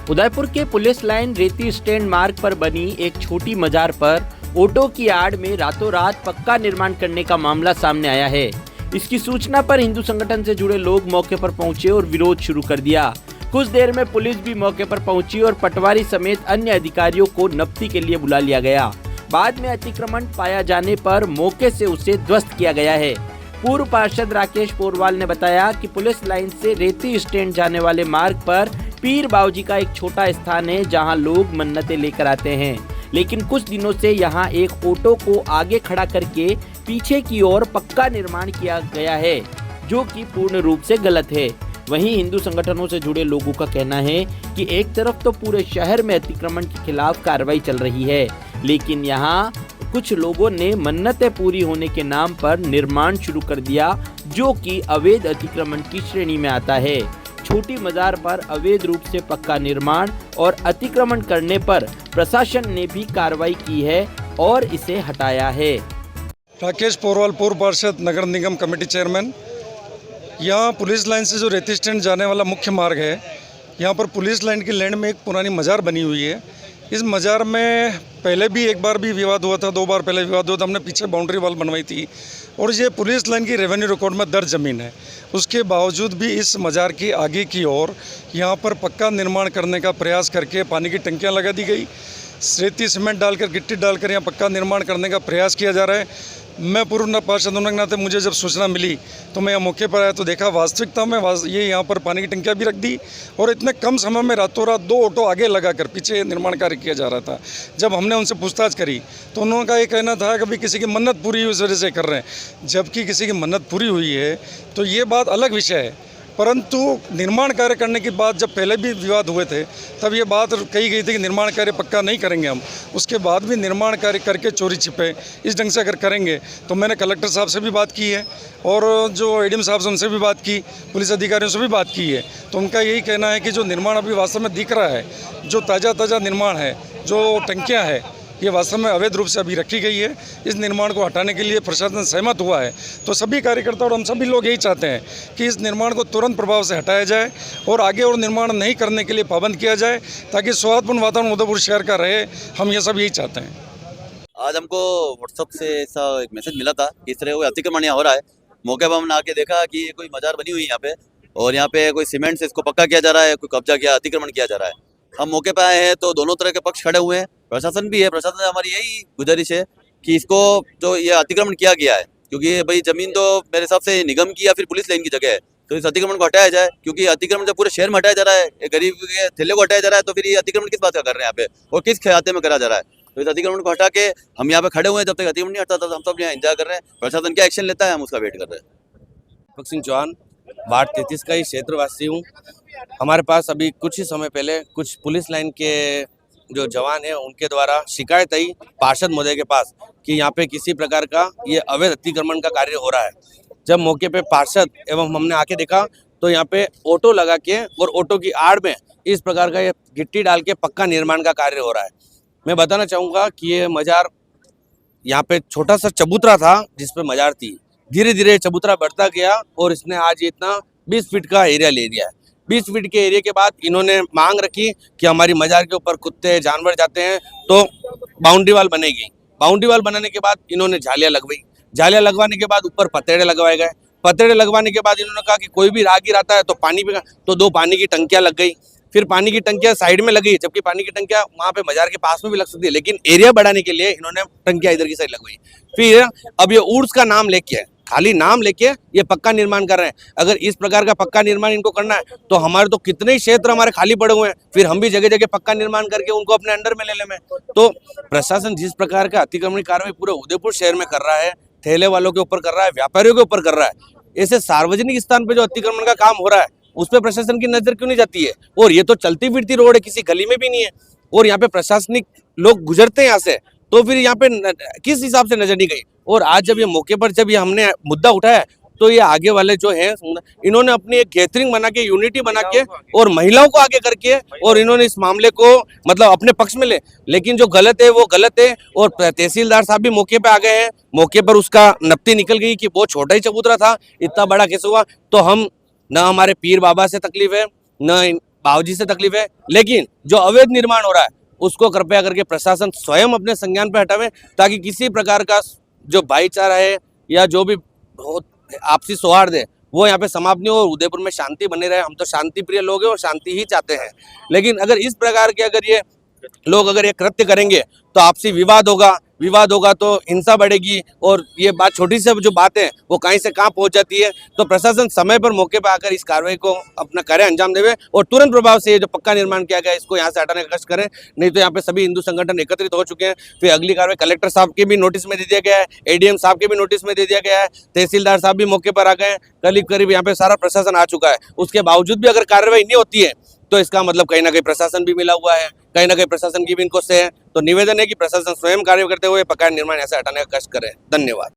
उदयपुर के police line रेती stand मार्ग पर बनी एक छोटी मजार पर ऑटो की आड़ में रातों रात पक्का निर्माण करने का मामला सामने आया है। इसकी सूचना पर हिंदू संगठन से जुड़े लोग मौके पर पहुंचे और विरोध शुरू कर दिया। कुछ देर में पुलिस भी मौके पर पहुंची और पटवारी समेत अन्य अधिकारियों को नफ्ती के लिए बुला लिया गया। बाद में अतिक्रमण पाया जाने पर मौके से उसे ध्वस्त किया गया है। पूर्व पार्षद राकेश पोरवाल ने बताया कि पुलिस लाइन से रेती स्टैंड जाने वाले मार्ग पर पीर बाबूजी का एक छोटा स्थान है जहां लोग मन्नतें लेकर आते हैं, लेकिन कुछ दिनों से यहां एक ऑटो को आगे खड़ा करके पीछे की ओर पक्का निर्माण किया गया है, जो कि पूर्ण रूप से गलत है। वहीं हिंदू संगठनों से जुड़े लोगों का कहना है कि एक तरफ तो पूरे शहर में अतिक्रमण के खिलाफ कार्रवाई चल रही है, लेकिन यहाँ कुछ लोगों ने मन्नतें पूरी होने के नाम पर निर्माण शुरू कर दिया, जो कि अवैध अतिक्रमण की श्रेणी में आता है। छोटी मजार पर अवैध रूप से पक्का निर्माण और अतिक्रमण करने पर प्रशासन ने भी कार्रवाई की है और इसे हटाया है। राकेश पोरवाल, पूर्व पार्षद, नगर निगम कमेटी चेयरमैन। यहाँ पुलिस लाइन से जो रेती स्टैंड जाने वाला मुख्य मार्ग है, यहाँ पर पुलिस लाइन की लैंड में एक पुरानी मजार बनी हुई है। इस मजार में पहले भी एक बार भी विवाद हुआ था, 2 बार पहले विवाद हुआ था। हमने पीछे बाउंड्री वॉल बनवाई थी और ये पुलिस लाइन की रेवेन्यू रिकॉर्ड में दर्ज ज़मीन है। उसके बावजूद भी इस मजार की आगे की ओर यहाँ पर पक्का निर्माण करने का प्रयास करके पानी की टंकियाँ लगा दी गई, रेती सीमेंट डालकर, गिट्टी डालकर यहाँ पक्का निर्माण करने का प्रयास किया जा रहा है। मैं पूर्व पार्षद होने के नाते मुझे जब सूचना मिली तो मैं यहाँ मौके पर आया तो देखा वास्तविकता में ये यहाँ पर पानी की टंकियाँ भी रख दी और इतने कम समय में रातों रात 2 ऑटो आगे लगाकर पीछे निर्माण कार्य किया जा रहा था। जब हमने उनसे पूछताछ करी तो उनका ये कहना था कि भाई किसी की मन्नत पूरी हुई, उस वजह से कर रहे हैं। जबकि किसी की मन्नत पूरी हुई है तो ये बात अलग विषय है, परंतु निर्माण कार्य करने की बात जब पहले भी विवाद हुए थे तब ये बात कही गई थी कि निर्माण कार्य पक्का नहीं करेंगे हम। उसके बाद भी निर्माण कार्य करके चोरी छिपे इस ढंग से अगर करेंगे तो मैंने कलेक्टर साहब से भी बात की है और जो एडीएम साहब से उनसे भी बात की, पुलिस अधिकारियों से भी बात की है। तो उनका यही कहना है कि जो निर्माण अभी वास्तव में दिख रहा है, जो ताज़ा निर्माण है, जो टंकियाँ हैं, ये वास्तव में अवैध रूप से अभी रखी गई है। इस निर्माण को हटाने के लिए प्रशासन सहमत हुआ है। तो सभी कार्यकर्ता और हम सभी लोग यही चाहते हैं कि इस निर्माण को तुरंत प्रभाव से हटाया जाए और आगे और निर्माण नहीं करने के लिए पाबंद किया जाए, ताकि सौहार्दपूर्ण वातावरण उदयपुर शहर का रहे। हम ये सब यही चाहते हैं। आज हमको व्हाट्सएप से ऐसा एक मैसेज मिला था कि इस तरह कोई अतिक्रमण यहाँ हो रहा है। मौके पर हमने आके देखा कि कोई मजार बनी हुई है यहाँ पे और यहाँ पे कोई सीमेंट से इसको पक्का किया जा रहा है, कोई कब्जा किया, अतिक्रमण किया जा रहा है। हम मौके पे आए हैं तो दोनों तरह के पक्ष खड़े हुए हैं, प्रशासन भी है। प्रशासन से हमारी यही गुजारिश है कि इसको जो ये अतिक्रमण किया गया है, क्योंकि भाई जमीन तो मेरे हिसाब से निगम की या फिर पुलिस लाइन की जगह है, तो इस अतिक्रमण को हटाया जाए। क्योंकि अतिक्रमण जब पूरे शहर में हटाया जा रहा है, गरीब के थैले को हटाया जा रहा है, तो फिर ये अतिक्रमण किस बात का कर रहे हैं यहाँ पे और किस खाते में करा जा रहा है। तो इस अतिक्रमण को हटा के हम यहाँ पे खड़े हुए हैं। जब तक अतिक्रमण नहीं हटता हम सब यहाँ इंतजार कर रहे हैं, प्रशासन क्या एक्शन लेता है हम उसका वेट कर रहे हैं। दीपक सिंह चौहान, वार्ड 33 का ही क्षेत्रवासी हूँ। हमारे पास अभी कुछ ही समय पहले कुछ पुलिस लाइन के जो जवान हैं उनके द्वारा शिकायत आई पार्षद महोदय के पास कि यहाँ पे किसी प्रकार का ये अवैध अतिक्रमण का कार्य हो रहा है। जब मौके पे पार्षद एवं हमने आके देखा तो यहाँ पे ऑटो लगा के और ऑटो की आड़ में इस प्रकार का ये गिट्टी डाल के पक्का निर्माण का कार्य हो रहा है। मैं बताना चाहूँगा कि ये मजार यहाँ पे छोटा सा चबूतरा था जिसपे मजार थी, धीरे धीरे चबूतरा बढ़ता गया और इसने आज इतना 20 फीट का एरिया ले लिया है। 20 फीट के एरिया के बाद इन्होंने मांग रखी कि हमारी मजार के ऊपर कुत्ते जानवर जाते हैं तो बाउंड्री वाल बनेगी। बाउंड्री वाल बनाने के बाद इन्होंने जालियाँ लगवाई, जालियाँ लगवाने के बाद ऊपर पतेड़े लगवाए गए। पतेड़े लगवाने के बाद इन्होंने कहा कि कोई भी राहगीर आता है तो पानी पीगा, तो 2 पानी की टंकियाँ लग गई। फिर पानी की टंकियाँ साइड में लगी, जबकि पानी की टंकियाँ वहाँ पे मजार के पास में भी लग सकती है, लेकिन एरिया बढ़ाने के लिए इन्होंने टंकियाँ इधर की साइड लगवाई। फिर अब ये उर्स का नाम लेके, खाली नाम लेके ये पक्का निर्माण कर रहे हैं। अगर इस प्रकार का पक्का निर्माण इनको करना है तो हमारे तो कितने ही क्षेत्र हमारे खाली पड़े हुए हैं, फिर हम भी जगह जगह पक्का निर्माण करके उनको अपने अंडर में ले लें। तो प्रशासन जिस प्रकार का अतिक्रमण कार्रवाई पूरे उदयपुर शहर में कर रहा है, ठेले वालों के ऊपर कर रहा है, व्यापारियों के ऊपर कर रहा है, ऐसे सार्वजनिक स्थान पे जो अतिक्रमण का काम हो रहा है उस पर प्रशासन की नजर क्यों नहीं जाती है? और ये तो चलती फिरती रोड है, किसी गली में भी नहीं है और यहाँ पे प्रशासनिक लोग गुजरते हैं यहाँ से, तो फिर यहाँ पे किस हिसाब से नजर नहीं गई। और आज जब ये मौके पर जब ये हमने मुद्दा उठाया तो ये आगे वाले जो हैं इन्होंने अपनी एक गैदरिंग बना के, यूनिटी बना के और महिलाओं को आगे करके और इन्होंने इस मामले को मतलब अपने पक्ष में लेकिन जो गलत है वो गलत है। और तहसीलदार साहब भी मौके पे आ गए हैं, मौके पर उसका नफ्ती निकल गई कि बहुत छोटा ही चबूतरा था, इतना बड़ा कैसे हुआ। तो हम न हमारे पीर बाबा से तकलीफ है, न बाबूजी से तकलीफ है, लेकिन जो अवैध निर्माण हो रहा है उसको कृपया करके प्रशासन स्वयं अपने संज्ञान पर हटावे, ताकि किसी प्रकार का जो भाईचारा है या जो भी आपसी सौहार्द है वो यहाँ पे समाप्त नहीं हो और उदयपुर में शांति बनी रहे। हम तो शांति प्रिय लोग हैं और शांति ही चाहते हैं, लेकिन अगर इस प्रकार के अगर ये लोग अगर ये कृत्य करेंगे तो आपसी विवाद होगा तो हिंसा बढ़ेगी और ये बात छोटी सी जो बात है वो कहीं से कहाँ पहुंच जाती है। तो प्रशासन समय पर मौके पर आकर इस कार्रवाई को अपना कार्य अंजाम देवे और तुरंत प्रभाव से ये जो पक्का निर्माण किया गया है इसको यहाँ से हटाने का कष्ट करें, नहीं तो यहाँ पे सभी हिंदू संगठन एकत्रित हो चुके हैं। फिर अगली कार्रवाई कलेक्टर साहब के भी नोटिस में दे दिया गया है, एडीएम साहब के भी नोटिस में दे दिया गया है, तहसीलदार साहब भी मौके पर आ गए हैं, करीब यहाँ पे सारा प्रशासन आ चुका है। उसके बावजूद भी अगर कार्रवाई नहीं होती है तो इसका मतलब कहीं ना कहीं प्रशासन भी मिला हुआ है, कहीं ना कहीं प्रशासन की भी इनको से है। तो निवेदन है कि प्रशासन स्वयं कार्य करते हुए पक्का निर्माण ऐसे हटाने का कष्ट करे। धन्यवाद।